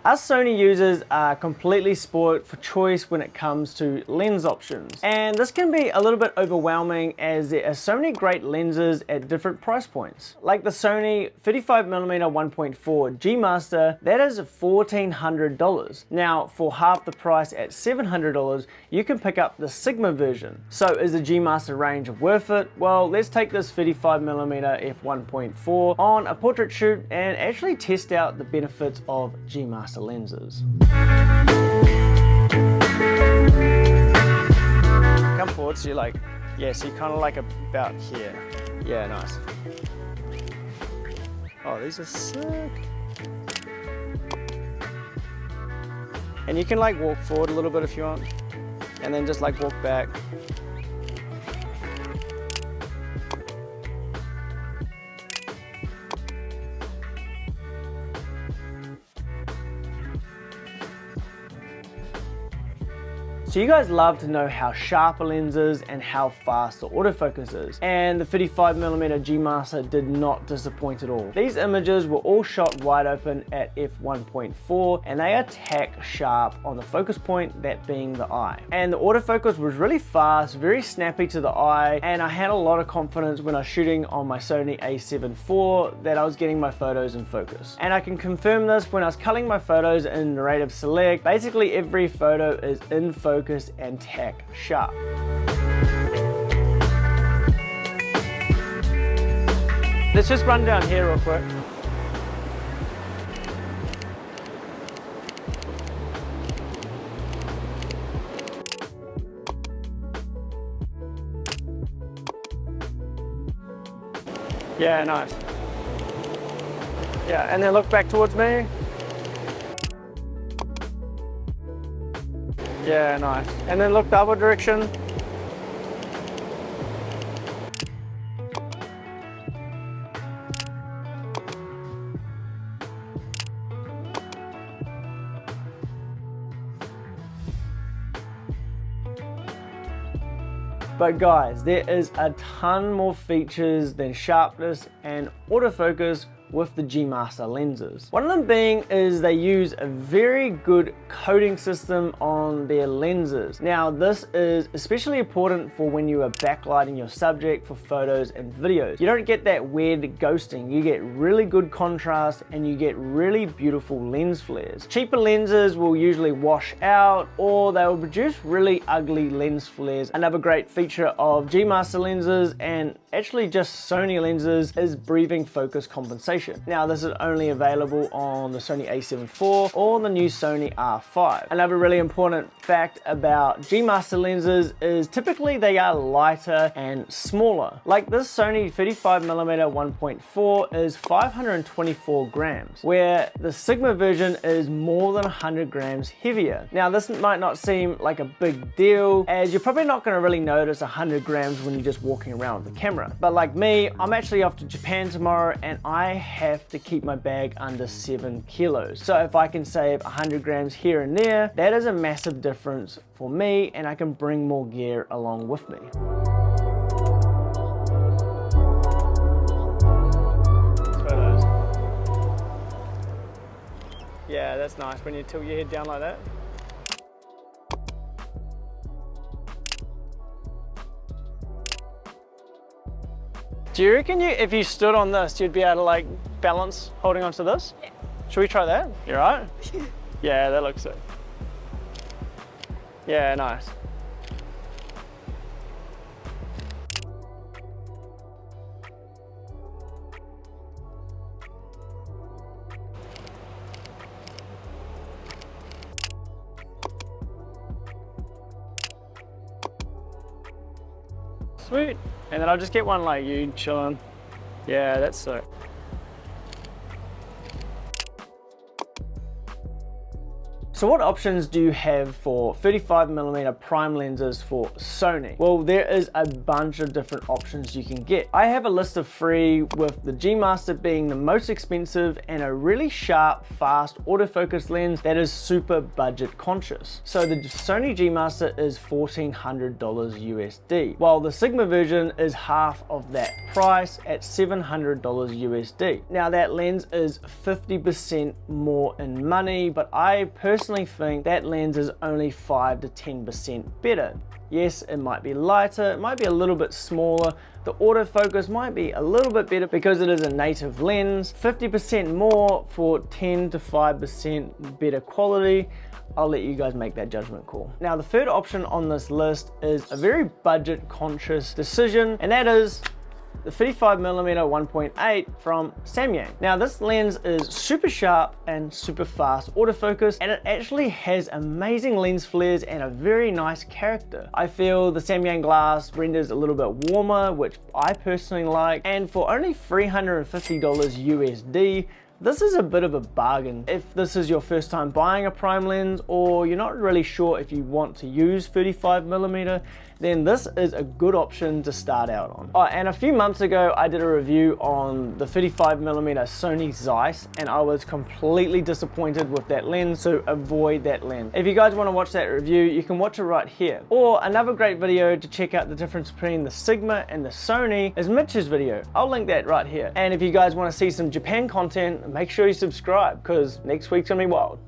Us Sony users are completely spoiled for choice when it comes to lens options. And this can be a little bit overwhelming as there are so many great lenses at different price points. Like the Sony 35mm 1.4 G Master, that is $1,400. Now for half the price at $700, you can pick up the Sigma version. So is the G Master range worth it? Well, let's take this 35mm f1.4 on a portrait shoot and actually test out the benefits of G Master lenses. Come forward, so you're like, yeah, so you're kind of like about here. Yeah, nice. Oh, these are sick. And you can like walk forward a little bit if you want, and then just like walk back. So you guys love to know how sharp a lens is and how fast the autofocus is. And the 35mm G Master did not disappoint at all. These images were all shot wide open at f1.4 and they are tack sharp on the focus point, that being the eye. And the autofocus was really fast, very snappy to the eye, and I had a lot of confidence when I was shooting on my Sony a7 IV that I was getting my photos in focus. And I can confirm this when I was culling my photos in narrative select. Basically every photo is in focus and tack sharp. Let's just run down here real quick. Yeah, nice. Yeah, and then look back towards me. Yeah, nice. And then look the other direction. But guys, there is a ton more features than sharpness and autofocus with the G Master lenses. One of them being is they use a very good coating system on their lenses. Now this is especially important for when you are backlighting your subject for photos and videos. You don't get that weird ghosting, you get really good contrast and you get really beautiful lens flares. Cheaper lenses will usually wash out or they will produce really ugly lens flares. Another great feature of G Master lenses and actually just Sony lenses is breathing focus compensation. Now this is only available on the Sony a7 IV or the new Sony R5. Another really important fact about G Master lenses is typically they are lighter and smaller. Like this Sony 35mm 1.4 is 524 grams, where the Sigma version is more than 100 grams heavier. Now this might not seem like a big deal as you're probably not going to really notice 100 grams when you're just walking around with the camera. But like me, I'm actually off to Japan tomorrow and I have to keep my bag under 7 kilos. So if I can save 100 grams here and there, that is a massive difference for me and I can bring more gear along with me. Photos. Yeah, that's nice when you tilt your head down like that. Do you reckon if you stood on this, you'd be able to like balance holding onto this? Yeah. Should we try that? You right? Yeah, that looks sick. Yeah, nice. Sweet. And then I'll just get one like you chilling. Yeah, that's sick. So what options do you have for 35mm prime lenses for Sony? Well, there is a bunch of different options you can get. I have a list of 3, with the G Master being the most expensive and a really sharp, fast autofocus lens that is super budget conscious. So the Sony G Master is $1,400 USD, while the Sigma version is half of that price at $700 USD. Now that lens is 50% more in money, but I personally think that lens is only 5 to 10% better. Yes, it might be lighter, it might be a little bit smaller, the autofocus might be a little bit better because it is a native lens, 50% more for 10 to 5% better quality. I'll let you guys make that judgment call. Now, the third option on this list is a very budget conscious decision, and that is the 35mm 1.8 from Samyang. Now this lens is super sharp and super fast autofocus, and it actually has amazing lens flares and a very nice character. I feel the Samyang glass renders a little bit warmer, which I personally like, and for only $350 USD, this is a bit of a bargain. If this is your first time buying a prime lens, or you're not really sure if you want to use 35mm, then this is a good option to start out on. Oh, and a few months ago, I did a review on the 35mm Sony Zeiss, and I was completely disappointed with that lens, so avoid that lens. If you guys want to watch that review, you can watch it right here. Or another great video to check out the difference between the Sigma and the Sony is Mitch's video. I'll link that right here. And if you guys want to see some Japan content, make sure you subscribe, because next week's gonna be wild.